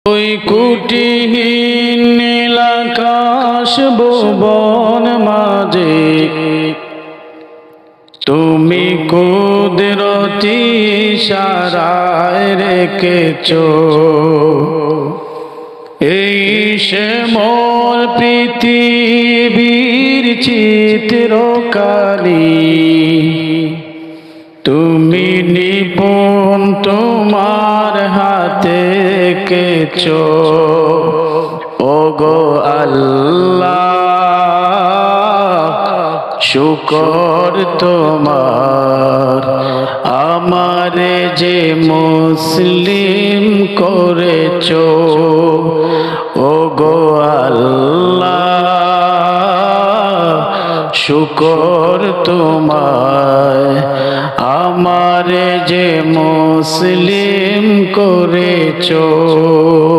ওই কুটিহীন নীল আকাশ ভুবন মাঝে তুমি কুদরতি ইশারায় রেখেছো এই শ্যামল পৃথিবীর চিত্রকালী তুমি নিপুণ তোমার হাতে কেছো ওগো আল্লাহ শুকর তোমার আমারে যে মুসলিম করেছো ওগো আল্লাহ শুকর তোমায় আমারে যে মুসলিম করেছো।